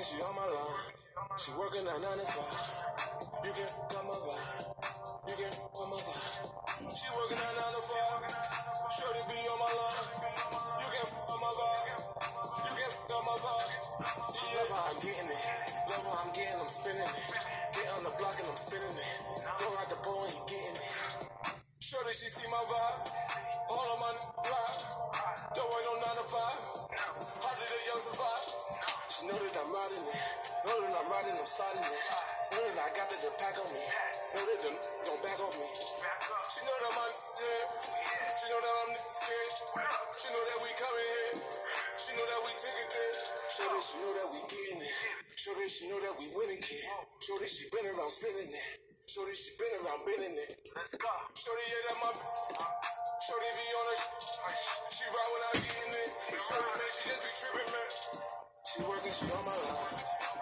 she on my line. She working at 9 to 5. You can come over. You can come over. She working at 9 to 5. Shorty be on my line. You can come over. You can come over. She love how I'm getting it. Love how I'm getting, I'm spinning it. Get on the block and I'm spinning it. Go out the ball and he getting it. Shorty, she see my vibe. All on my ride. Don't wait no 9 to 5. How did a young survive? She know that I'm riding it. Know that I'm riding, I'm sliding it. Know that I got the pack on me. Know that them don't back on me. She know that I'm dead. She know that I'm scared. She know that we coming here. She know that we taking it. Show that she know that we getting it. Show that she know that we winning kid. Show that she been around spinning it. Show that she been around bending it. Show that yeah, that my show that be on her. She ride when I get in it. But show that man, she just be tripping, man. She working, she on my line.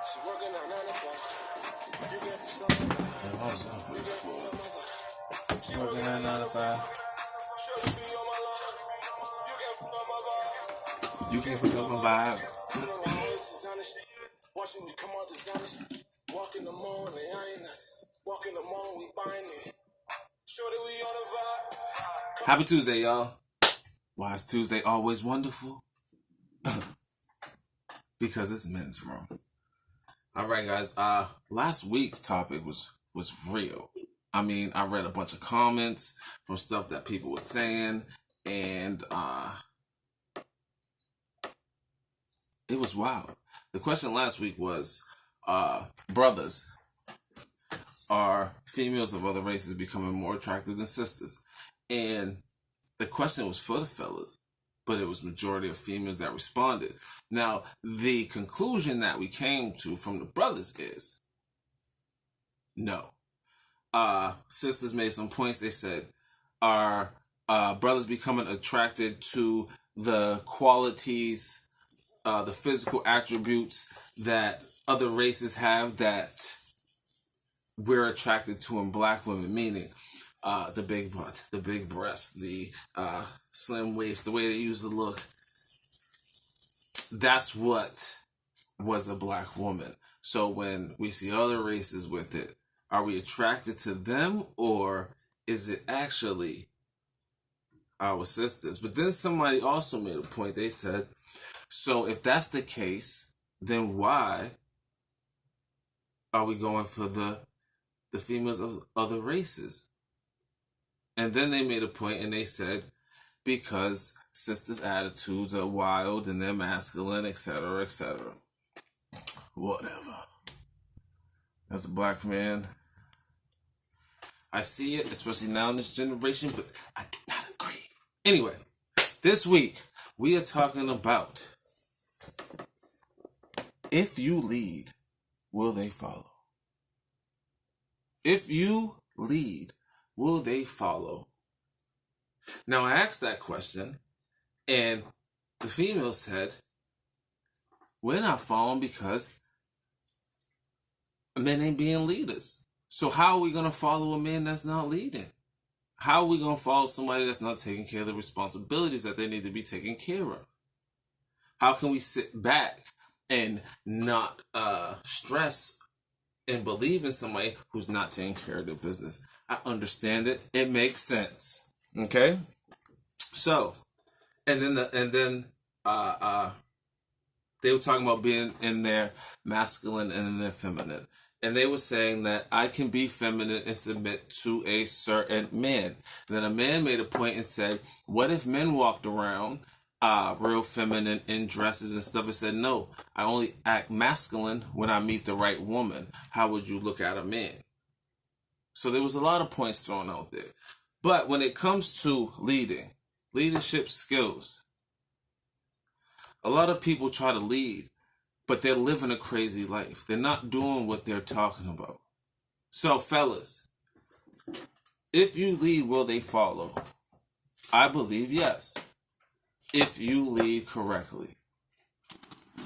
She working at 9 to 5. You get some. She working at 9 to 5. You can't pick up my vibe. Watching me come out designers. Walk in the morning, I ain't us. Walk in the morning, we buying it. Sure that we on the vibe. Happy Tuesday, y'all. Why is Tuesday always wonderful? Because it's men's room. All right, guys. Last week's topic was real. I mean, I read a bunch of comments from stuff that people were saying, and it was wild. The question last week was, brothers, are females of other races becoming more attractive than sisters? And the question was for the fellas, but it was majority of females that responded. Now, the conclusion that we came to from the brothers is no. Sisters made some points. They said, are brothers becoming attracted to the qualities, the physical attributes that other races have that we're attracted to in black women, meaning the big butt, the big breast, the slim waist, the way they used to look. That's what was a black woman. So when we see other races with it, are we attracted to them, or is it actually our sisters? But then somebody also made a point. They said, so if that's the case, then why are we going for the females of other races? And then they made a point and they said, because sisters' attitudes are wild and they're masculine, etc., etc. Whatever. As a black man, I see it, especially now in this generation, but I do not agree. Anyway, this week we are talking about, if you lead, will they follow? If you lead, will they follow? Now, I asked that question, and the female said, we're not following because men ain't being leaders. So how are we going to follow a man that's not leading? How are we going to follow somebody that's not taking care of the responsibilities that they need to be taken care of? How can we sit back and not stress and believe in somebody who's not taking care of their business? I understand it. It makes sense. Okay? So, and then they were talking about being in their masculine and in their feminine. And they were saying that I can be feminine and submit to a certain man. And then a man made a point and said, what if men walked around real feminine in dresses and stuff and said, no, I only act masculine when I meet the right woman. How would you look at a man? So there was a lot of points thrown out there. But when it comes to leadership skills, a lot of people try to lead, but they're living a crazy life. They're not doing what they're talking about. So, fellas, if you lead, will they follow? I believe yes. If you lead correctly.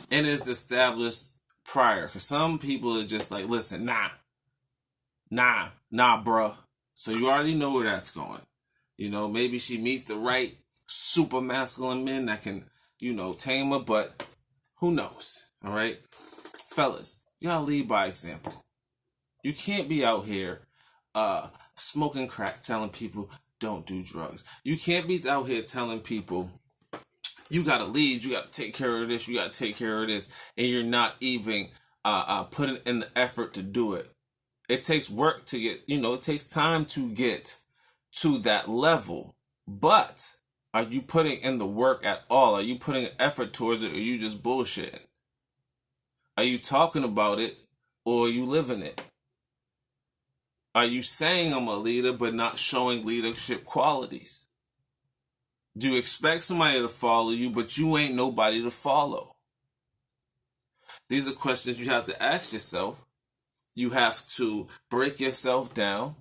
And it's established prior. Because some people are just like, listen, nah, bruh. So you already know where that's going. You know, maybe she meets the right super masculine men that can, tame her, but who knows? All right. Fellas, you gotta lead by example. You can't be out here smoking crack telling people don't do drugs. You can't be out here telling people you gotta lead, you gotta take care of this, you gotta take care of this, and you're not even putting in the effort to do it. It takes work to get, it takes time to get to that level. But are you putting in the work at all? Are you putting effort towards it, or are you just bullshitting? Are you talking about it, or are you living it? Are you saying I'm a leader but not showing leadership qualities? Do you expect somebody to follow you but you ain't nobody to follow? These are questions you have to ask yourself. You have to break yourself down,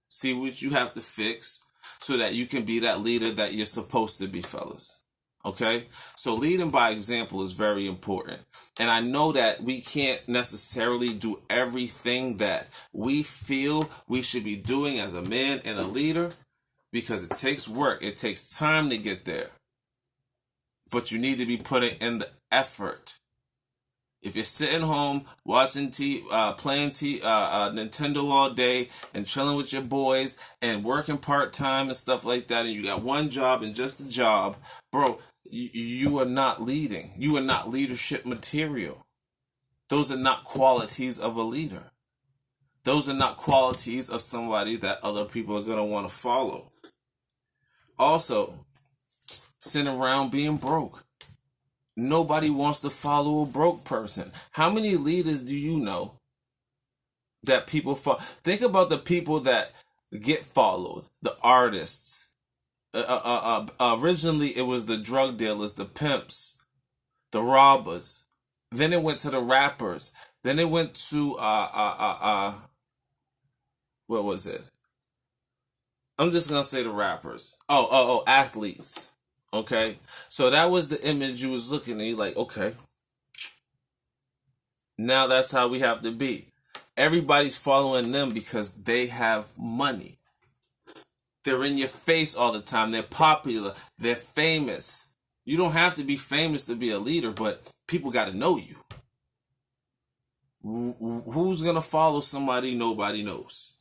see what you have to fix so that you can be that leader that you're supposed to be, fellas. Okay? So leading by example is very important. And I know that we can't necessarily do everything that we feel we should be doing as a man and a leader because it takes work. It takes time to get there. But you need to be putting in the effort. If you're sitting home watching playing Nintendo all day and chilling with your boys and working part-time and stuff like that, and you got one job and just a job, bro, you are not leading. You are not leadership material. Those are not qualities of a leader. Those are not qualities of somebody that other people are going to want to follow. Also, sitting around being broke. Nobody wants to follow a broke person. How many leaders do you know that people follow? Think about the people that get followed. The artists. Originally, it was the drug dealers, the pimps, the robbers. Then it went to the rappers. Then it went to what was it? I'm just gonna say the rappers. Athletes. Okay, so that was the image you was looking at. You like, okay, now that's how we have to be. Everybody's following them because they have money. They're in your face all the time. They're popular. They're famous. You don't have to be famous to be a leader, but people got to know you. Who's going to follow somebody nobody knows?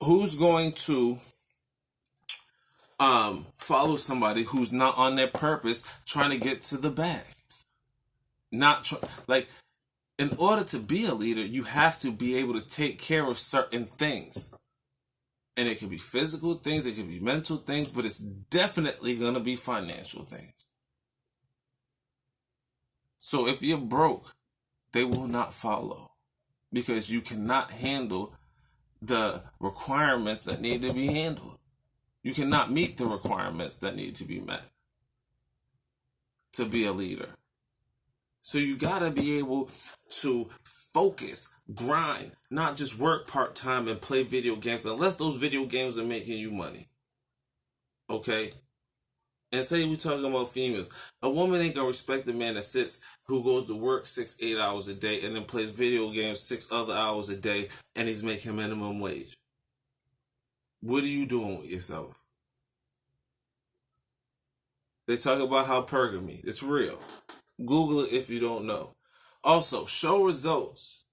Who's going to follow somebody who's not on their purpose trying to get to the bag? In order to be a leader, you have to be able to take care of certain things. And it can be physical things, it can be mental things, but it's definitely going to be financial things. So if you're broke, they will not follow because you cannot handle the requirements that need to be handled. You cannot meet the requirements that need to be met to be a leader. So you got to be able to focus, grind, not just work part-time and play video games unless those video games are making you money. Okay? And say we're talking about females. A woman ain't gonna respect the man that who goes to work 6-8 hours a day and then plays video games 6 other hours a day and he's making minimum wage. What are you doing with yourself? They talk about hypergamy. It's real. Google it if you don't know. Also, show results.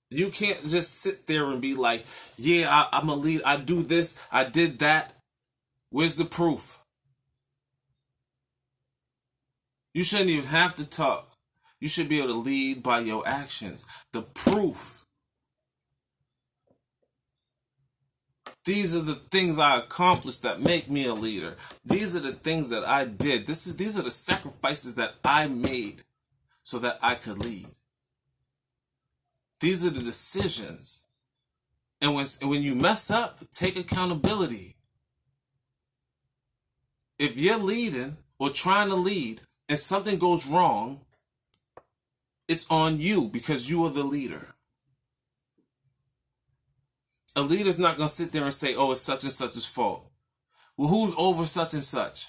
You can't just sit there and be like, yeah, I'm a lead. I do this. I did that. Where's the proof? You shouldn't even have to talk. You should be able to lead by your actions. The proof. These are the things I accomplished that make me a leader. These are the things that I did. These are the sacrifices that I made so that I could lead. These are the decisions. And when you mess up, take accountability. If you're leading or trying to lead and something goes wrong, it's on you because you are the leader. A leader's not going to sit there and say, oh, it's such and such's fault. Well, who's over such and such?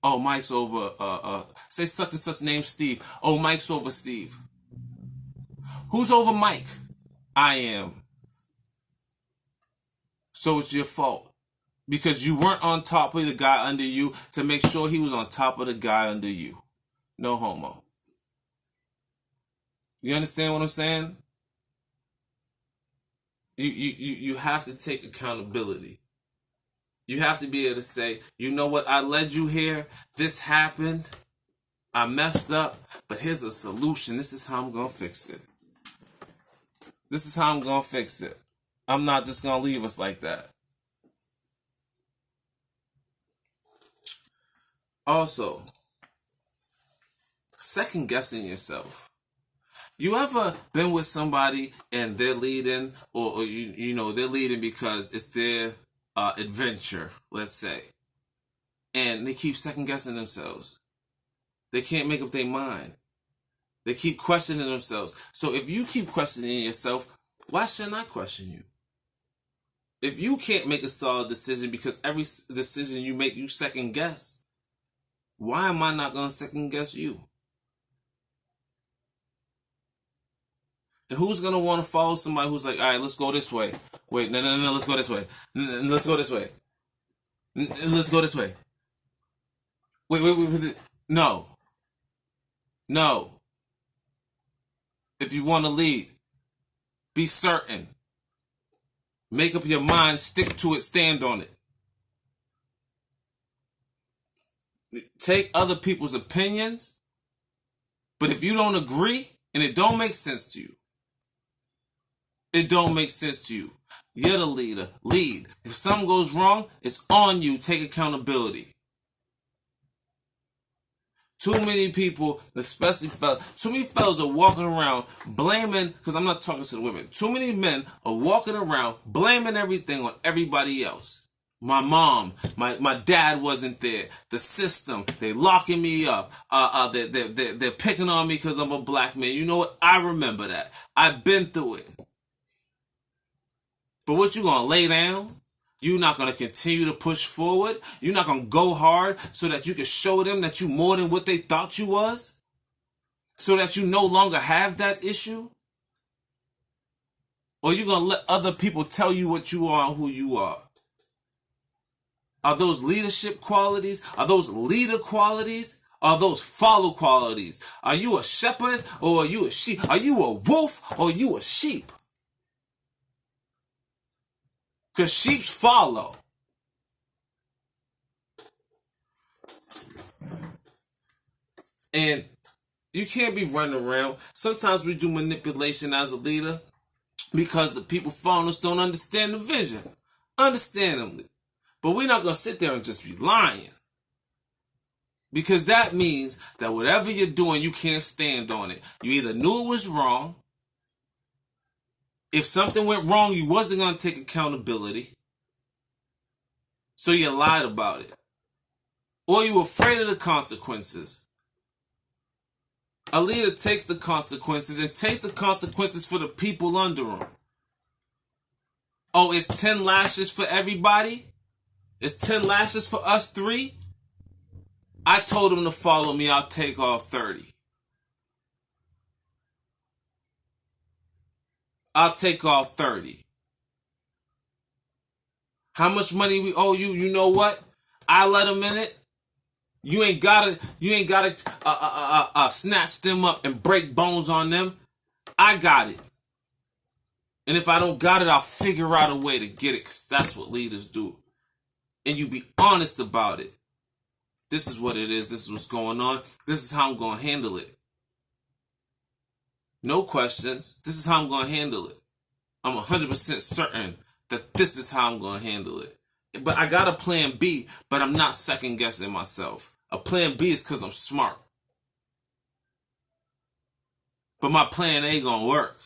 Oh, Mike's over, say such and such name, Steve. Oh, Mike's over Steve. Who's over Mike? I am. So it's your fault. Because you weren't on top of the guy under you to make sure he was on top of the guy under you. No homo. You understand what I'm saying? You have to take accountability. You have to be able to say, you know what, I led you here. This happened. I messed up, but here's a solution. This is how I'm going to fix it. This is how I'm going to fix it. I'm not just going to leave us like that. Also, second guessing yourself. You ever been with somebody and they're leading, or you know they're leading because it's their adventure, let's say, and they keep second guessing themselves. They can't make up their mind. They keep questioning themselves. So if you keep questioning yourself, why shouldn't I question you? If you can't make a solid decision because every decision you make, you second guess, why am I not going to second guess you? And who's going to want to follow somebody who's like, all right, let's go this way. Wait, no, let's go this way. Let's go this way. Let's go this way. Wait. No. If you want to lead, be certain. Make up your mind, stick to it, stand on it. Take other people's opinions, but if you don't agree and it don't make sense to you, it don't make sense to you. You're the leader. Lead. If something goes wrong, it's on you. Take accountability. Too many people, especially fellas, too many fellas are walking around blaming, because I'm not talking to the women, too many men are walking around blaming everything on everybody else. My mom, my dad wasn't there. The system, they locking me up. They're picking on me because I'm a black man. You know what? I remember that. I've been through it. But what, you gonna lay down? You're not going to continue to push forward? You're not going to go hard so that you can show them that you're more than what they thought you was? So that you no longer have that issue? Or you going to let other people tell you what you are and who you are? Are those leadership qualities? Are those leader qualities? Are those follow qualities? Are you a shepherd or are you a sheep? Are you a wolf or are you a sheep? Because sheep follow. And you can't be running around. Sometimes we do manipulation as a leader because the people following us don't understand the vision. Understandably. But we're not going to sit there and just be lying. Because that means that whatever you're doing, you can't stand on it. You either knew it was wrong. If something went wrong, you wasn't going to take accountability. So you lied about it. Or you were afraid of the consequences. A leader takes the consequences and takes the consequences for the people under him. Oh, it's 10 lashes for everybody? It's 10 lashes for us 3? I told them to follow me, I'll take off 30. I'll take off 30. How much money we owe you? You know what? I let them in it. You ain't gotta snatch them up and break bones on them. I got it. And if I don't got it, I'll figure out a way to get it, because that's what leaders do. And you be honest about it. This is what it is. This is what's going on. This is how I'm going to handle it. No questions. This is how I'm going to handle it. I'm 100% certain that this is how I'm going to handle it. But I got a plan B, but I'm not second guessing myself. A plan B is because I'm smart. But my plan A going to work.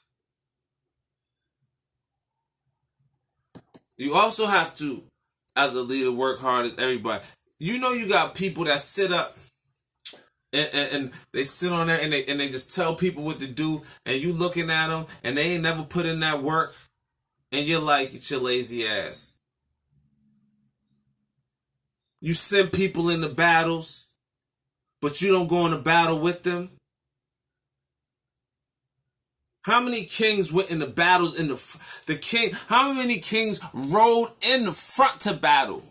You also have to, as a leader, work hard as everybody. You know you got people that sit up and they sit on there and they just tell people what to do, and you looking at them and they ain't never put in that work, and you're like, it's your lazy ass. You send people into battles, but you don't go into battle with them. How many kings went into battles in the king? How many kings rode in the front to battle?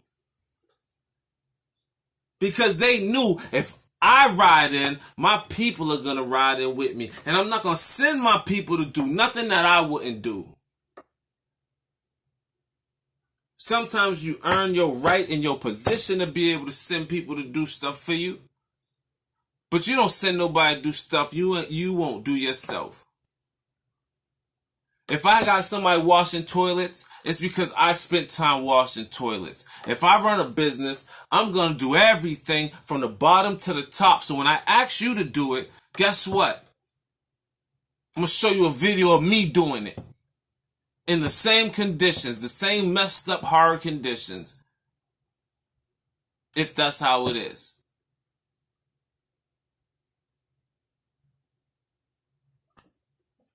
Because they knew, if I ride in, my people are going to ride in with me. And I'm not going to send my people to do nothing that I wouldn't do. Sometimes you earn your right in your position to be able to send people to do stuff for you. But you don't send nobody to do stuff you won't do yourself. If I got somebody washing toilets, it's because I spent time washing toilets. If I run a business, I'm going to do everything from the bottom to the top. So when I ask you to do it, guess what? I'm going to show you a video of me doing it. In the same conditions, the same messed up, hard conditions. If that's how it is.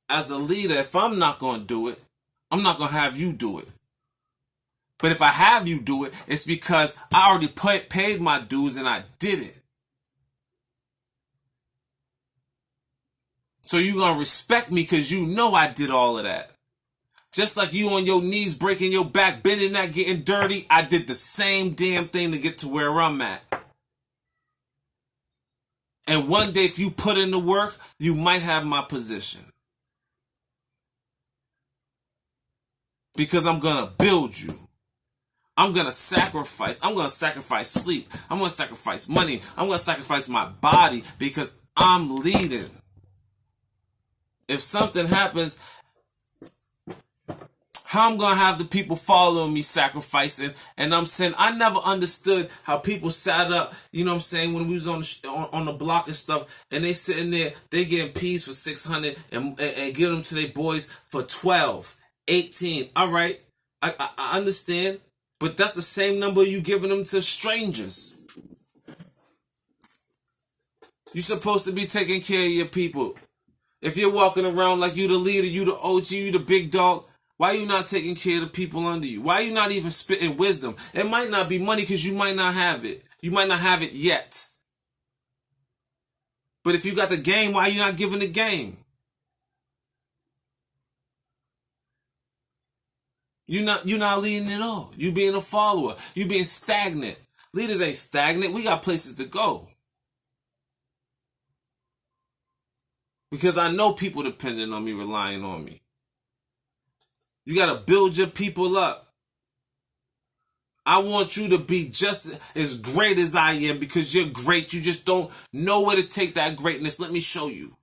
As a leader, if I'm not going to do it, I'm not going to have you do it. But if I have you do it, it's because I already paid my dues and I did it. So you're going to respect me because you know I did all of that. Just like you on your knees, breaking your back, bending that, getting dirty, I did the same damn thing to get to where I'm at. And one day, if you put in the work, you might have my position. Because I'm going to build you. I'm going to sacrifice. I'm going to sacrifice sleep. I'm going to sacrifice money. I'm going to sacrifice my body because I'm leading. If something happens, how I'm going to have the people following me sacrificing. And I'm saying, I never understood how people sat up, you know what I'm saying, when we was on the block and stuff, and they sitting there, they getting peas for 600 and give them to their boys for 12, 18. All right, I understand, but that's the same number you giving them to strangers. You're supposed to be taking care of your people. If you're walking around like you the leader, you the OG, you the big dog, why are you not taking care of the people under you? Why are you not even spitting wisdom? It might not be money because you might not have it. You might not have it yet. But if you got the game, why are you not giving the game? You're not leading at all. You being a follower. You being stagnant. Leaders ain't stagnant. We got places to go. Because I know people depending on me, relying on me. You got to build your people up. I want you to be just as great as I am because you're great. You just don't know where to take that greatness. Let me show you.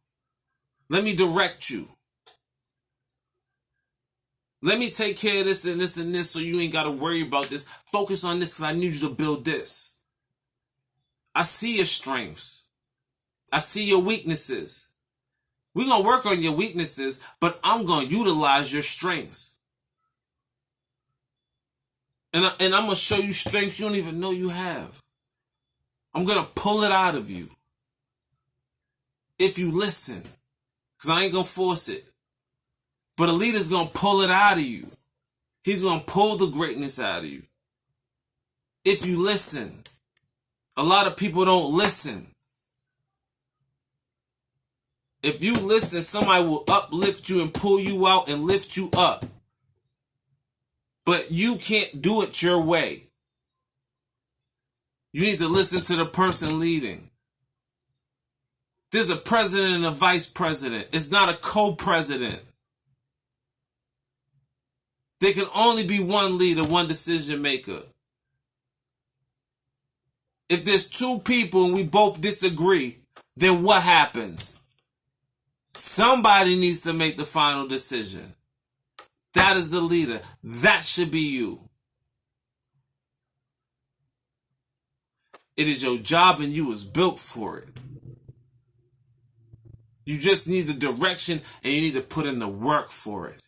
Let me direct you. Let me take care of this and this and this so you ain't got to worry about this. Focus on this because I need you to build this. I see your strengths. I see your weaknesses. We're going to work on your weaknesses, but I'm going to utilize your strengths. And I'm going to show you strengths you don't even know you have. I'm going to pull it out of you. If you listen. Because I ain't going to force it. But a leader's going to pull it out of you. He's going to pull the greatness out of you. If you listen. A lot of people don't listen. If you listen, somebody will uplift you and pull you out and lift you up. But you can't do it your way. You need to listen to the person leading. There's a president and a vice president. It's not a co-president. There can only be one leader, one decision maker. If there's two people and we both disagree, then what happens? Somebody needs to make the final decision. That is the leader. That should be you. It is your job and you was built for it. You just need the direction and you need to put in the work for it.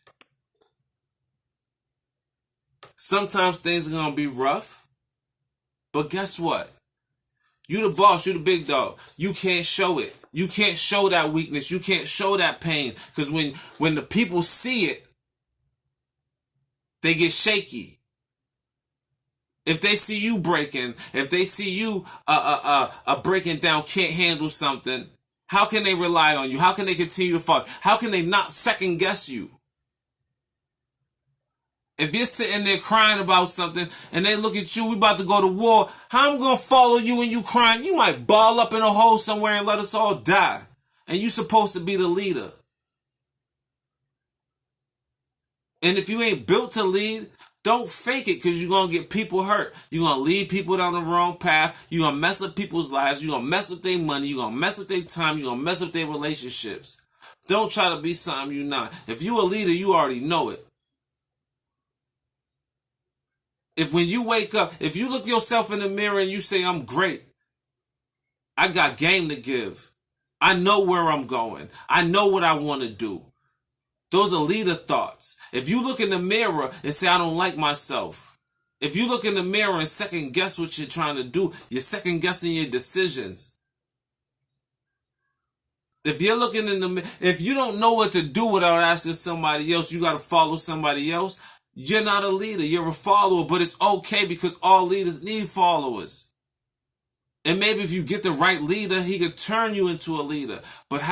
Sometimes things are going to be rough. But guess what? You the boss. You the big dog. You can't show it. You can't show that weakness. You can't show that pain. Because when the people see it, they get shaky. If they see you breaking, if they see you breaking down, can't handle something, how can they rely on you? How can they continue to follow? How can they not second guess you? If you're sitting there crying about something and they look at you, we about to go to war, how I'm going to follow you and you crying? You might ball up in a hole somewhere and let us all die. And you supposed to be the leader. And if you ain't built to lead, don't fake it, because you're going to get people hurt. You're going to lead people down the wrong path. You're going to mess up people's lives. You're going to mess up their money. You're going to mess up their time. You're going to mess up their relationships. Don't try to be something you're not. If you're a leader, you already know it. If when you wake up, if you look yourself in the mirror and you say, I'm great, I got game to give. I know where I'm going. I know what I want to do. Those are leader thoughts. If you look in the mirror and say, I don't like myself. If you look in the mirror and second guess what you're trying to do, you're second guessing your decisions. If you're looking in the mirror, if you don't know what to do without asking somebody else, you got to follow somebody else. You're not a leader. You're a follower, but it's okay because all leaders need followers. And maybe if you get the right leader, he could turn you into a leader. But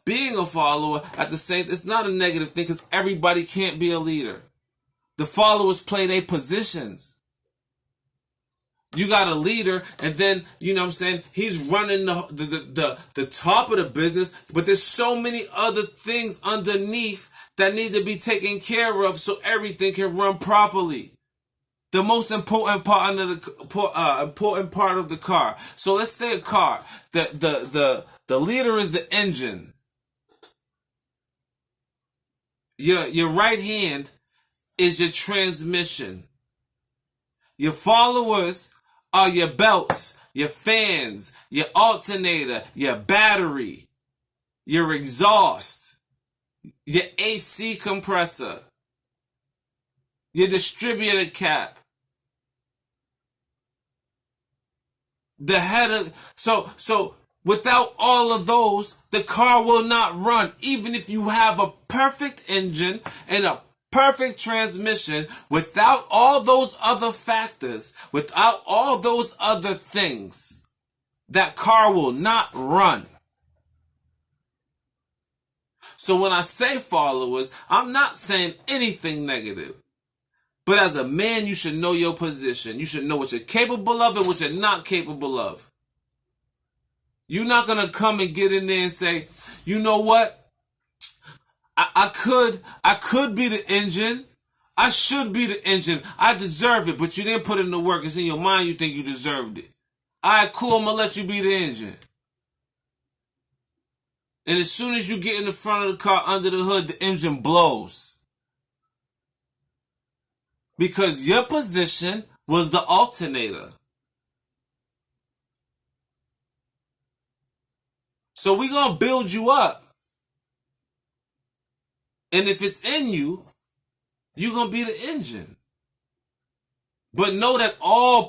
being a follower at the same time, it's not a negative thing because everybody can't be a leader. The followers play their positions. You got a leader, and then, you know what I'm saying, he's running the top of the business, but there's so many other things underneath that need to be taken care of so everything can run properly. The most important part of the car. So let's say a car. The leader is the engine. Your right hand is your transmission. Your followers are your belts, your fans, your alternator, your battery, your exhaust, your AC compressor, your distributor cap. The head of, so without all of those, the car will not run. Even if you have a perfect engine and a perfect transmission, without all those other factors, without all those other things, that car will not run. So when I say followers, I'm not saying anything negative. But as a man, you should know your position. You should know what you're capable of and what you're not capable of. You're not going to come and get in there and say, you know what? I could be the engine. I should be the engine. I deserve it, but you didn't put in the work. It's in your mind you think you deserved it. All right, cool, I'm going to let you be the engine. And as soon as you get in the front of the car under the hood, the engine blows. Because your position was the alternator. So we're going to build you up. And if it's in you, you're going to be the engine. But know that all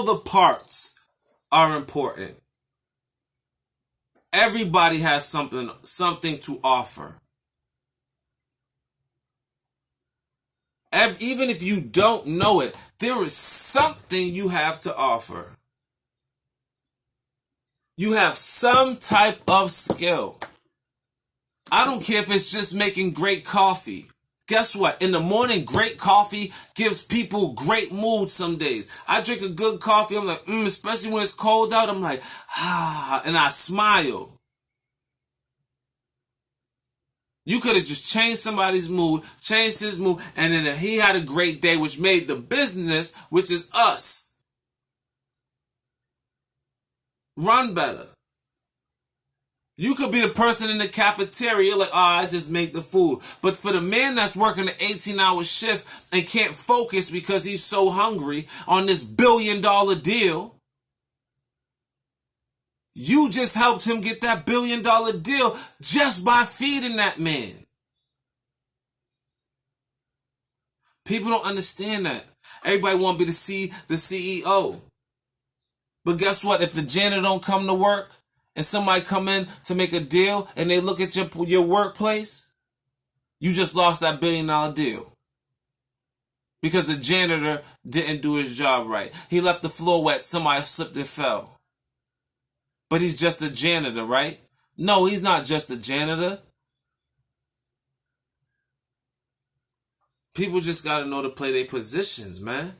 the parts are important. Everybody has something to offer. Even if you don't know it, there is something you have to offer. You have some type of skill. I don't care if it's just making great coffee. Guess what? In the morning, great coffee gives people great mood some days. I drink a good coffee, I'm like, especially when it's cold out, I'm like, and I smile. You could have just changed somebody's mood, changed his mood, and then he had a great day, which made the business, which is us, run better. You could be the person in the cafeteria, like, I just make the food. But for the man that's working an 18-hour shift and can't focus because he's so hungry on this billion-dollar deal, you just helped him get that billion-dollar deal just by feeding that man. People don't understand that. Everybody want to be the CEO. But guess what? If the janitor don't come to work and somebody come in to make a deal and they look at your workplace, you just lost that billion-dollar deal. Because the janitor didn't do his job right. He left the floor wet. Somebody slipped and fell. But he's just a janitor, right? No, he's not just a janitor. People just got to know to play their positions, man.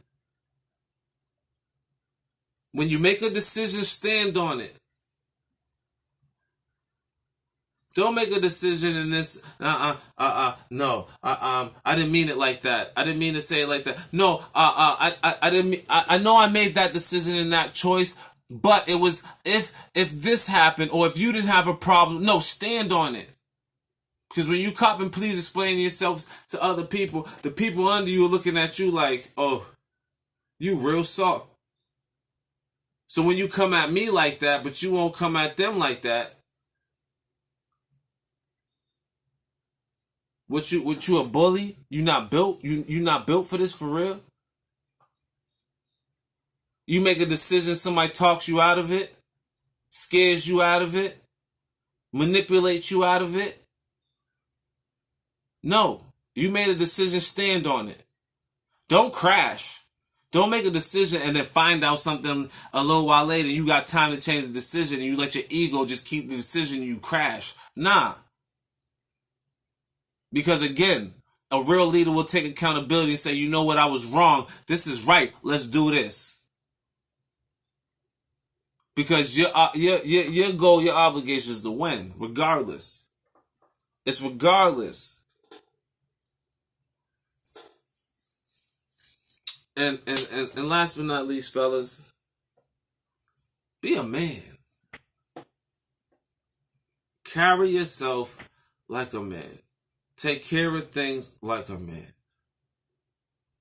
When you make a decision, stand on it. Don't make a decision in this. No. I didn't mean it like that. I didn't mean to say it like that. No. I didn't mean. I know I made that decision and that choice, but it was if this happened or if you didn't have a problem. No, stand on it. Because when you cop and please explain yourself to other people, the people under you are looking at you like, oh, you real soft. So when you come at me like that, but you won't come at them like that, what you a bully? You not built? You not built for this for real? You make a decision, somebody talks you out of it, scares you out of it, manipulates you out of it. No, you made a decision, stand on it. Don't crash. Don't make a decision and then find out something a little while later. You got time to change the decision and you let your ego just keep the decision and you crash. Nah. Because again, a real leader will take accountability and say, you know what, I was wrong. This is right. Let's do this. Because your goal, your obligation is to win, regardless. It's regardless. And last but not least, fellas, be a man. Carry yourself like a man. Take care of things like a man.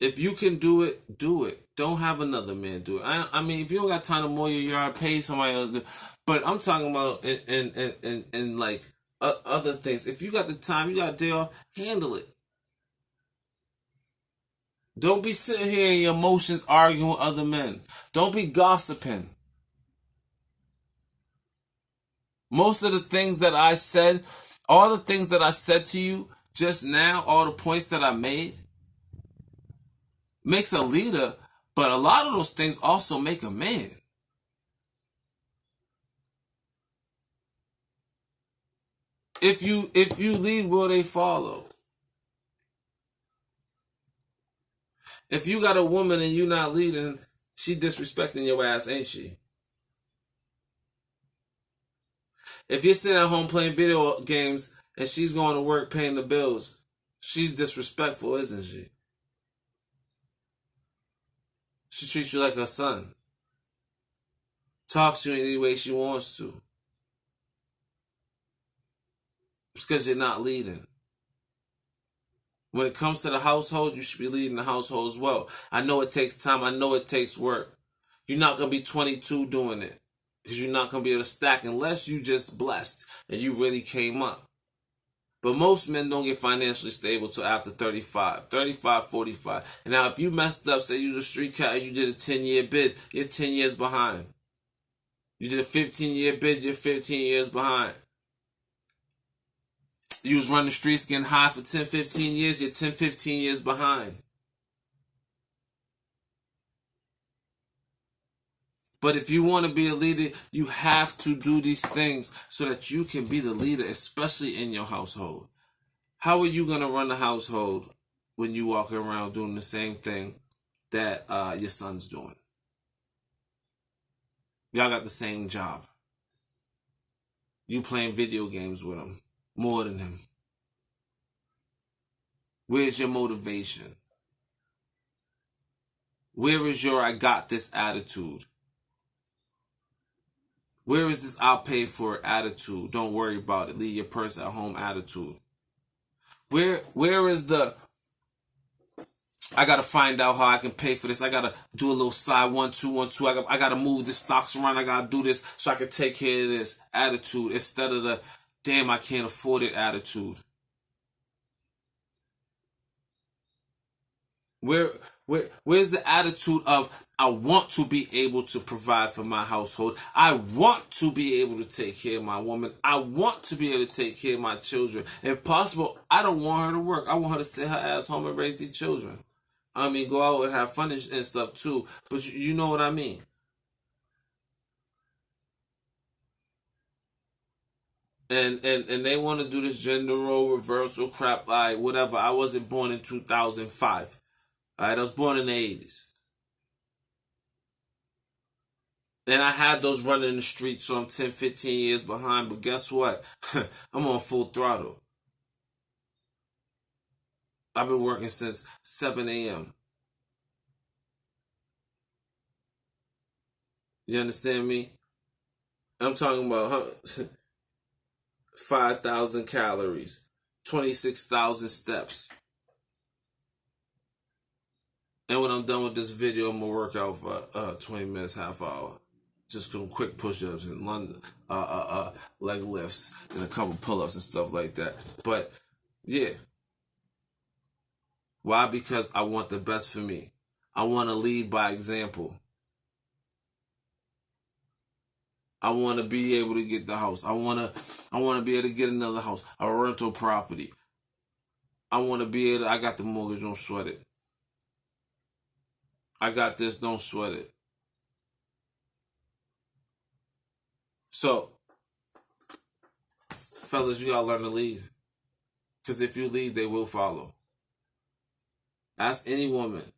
If you can do it, do it. Don't have another man do it. I mean, if you don't got time to mow your yard, pay somebody else to do it. But I'm talking about in like other things. If you got the time, you got a day off, handle it. Don't be sitting here in your emotions arguing with other men. Don't be gossiping. Most of the things that I said, all the things that I said to you just now, all the points that I made, makes a leader, but a lot of those things also make a man. If you lead, will they follow? If you got a woman and you not leading, she disrespecting your ass, ain't she? If you're sitting at home playing video games and she's going to work paying the bills, she's disrespectful, isn't she? She treats you like her son. Talks to you any way she wants to. It's because you're not leading. When it comes to the household, you should be leading the household as well. I know it takes time. I know it takes work. You're not going to be 22 doing it. Because you're not going to be able to stack unless you just blessed and you really came up. But most men don't get financially stable till after 35, 45. And now if you messed up, say you was a street cat and you did a 10-year bid, you're 10 years behind. You did a 15-year bid, you're 15 years behind. You was running the streets getting high for 10, 15 years, you're 10, 15 years behind. But if you want to be a leader, you have to do these things so that you can be the leader, especially in your household. How are you going to run the household when you walk around doing the same thing that your son's doing? Y'all got the same job. You playing video games with him more than him. Where's your motivation? Where is your I got this attitude? Where is this I'll pay for it attitude? Don't worry about it. Leave your purse at home attitude. Where is the I gotta find out how I can pay for this. I gotta do a little side 1, 2, 1, 2. I gotta move the stocks around. I gotta do this so I can take care of this attitude instead of the damn I can't afford it attitude. Where's the attitude of I want to be able to provide for my household. I want to be able to take care of my woman. I want to be able to take care of my children. If possible, I don't want her to work. I want her to sit her ass home and raise these children. I mean, go out and have fun and stuff too. But you know what I mean. And they want to do this gender role reversal crap. Like, whatever. I wasn't born in 2005. All right, I was born in the 80s. And I had those running in the streets, so I'm 10, 15 years behind. But guess what? I'm on full throttle. I've been working since 7 a.m. You understand me? I'm talking about 5,000 calories, 26,000 steps. And when I'm done with this video, I'm going to work out for 20 minutes, half hour. Just some quick push-ups and leg lifts and a couple pull-ups and stuff like that. But, yeah. Why? Because I want the best for me. I want to lead by example. I want to be able to get the house. I want to be able to get another house, a rental property. I want to be able to, I got the mortgage, don't sweat it. I got this, don't sweat it. So, fellas, you gotta learn to lead. Because if you lead, they will follow. Ask any woman.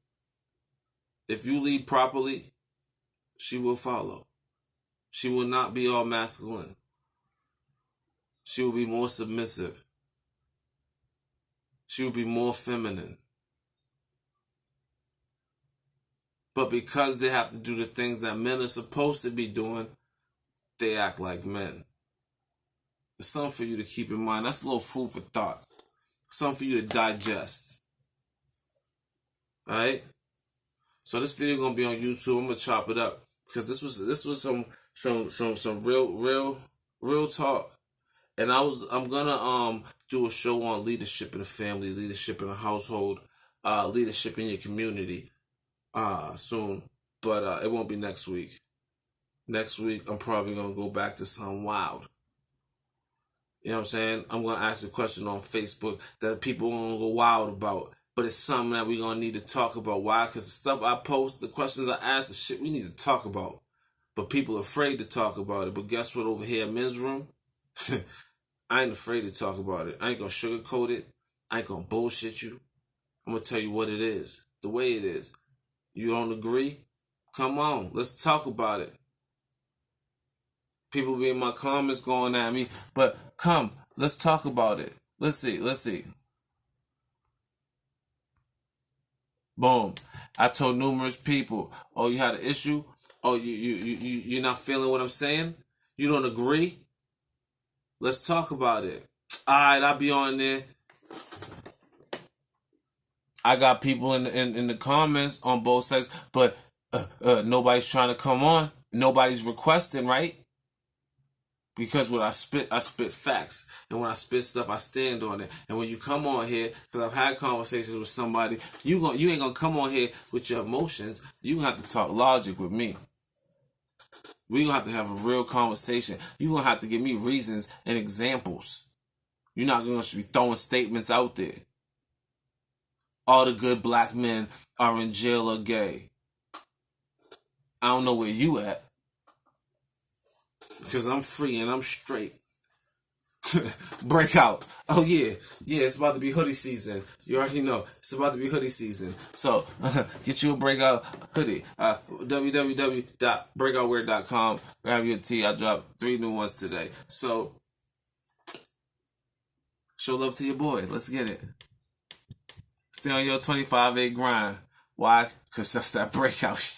If you lead properly, she will follow. She will not be all masculine. She will be more submissive. She will be more feminine. But because they have to do the things that men are supposed to be doing, they act like men. It's something for you to keep in mind. That's a little food for thought. Something for you to digest. Alright? So this video gonna be on YouTube. I'm gonna chop it up. Because this was some real talk. And I'm gonna do a show on leadership in the family, leadership in the household, leadership in your community soon. But it won't be next week. Next week, I'm probably going to go back to something wild. You know what I'm saying? I'm going to ask a question on Facebook that people are going to go wild about. But it's something that we're going to need to talk about. Why? Because the stuff I post, the questions I ask, the shit we need to talk about. But people are afraid to talk about it. But guess what? Over here in men's room, I ain't afraid to talk about it. I ain't going to sugarcoat it. I ain't going to bullshit you. I'm going to tell you what it is. The way it is. You don't agree? Come on. Let's talk about it. People be in my comments going at me, but come, let's talk about it. Let's see. Boom. I told numerous people, oh, you had an issue? Oh, you're not feeling what I'm saying? You don't agree? Let's talk about it. Alright, I'll be on there. I got people in the comments on both sides, but nobody's trying to come on. Nobody's requesting, right? Because when I spit facts. And when I spit stuff, I stand on it. And when you come on here, because I've had conversations with somebody, you ain't going to come on here with your emotions. You have to talk logic with me. We're going to have a real conversation. You're going to have to give me reasons and examples. You're not going to be throwing statements out there. All the good black men are in jail or gay. I don't know where you at. Because I'm free and I'm straight. Breakout. Oh yeah, it's about to be hoodie season. You already know it's about to be hoodie season. So get you a breakout hoodie. www.breakoutwear.com. Grab your tee. I dropped 3 new ones today. So show love to your boy. Let's get it. Stay on your 25A grind. Why? Because that's that breakout.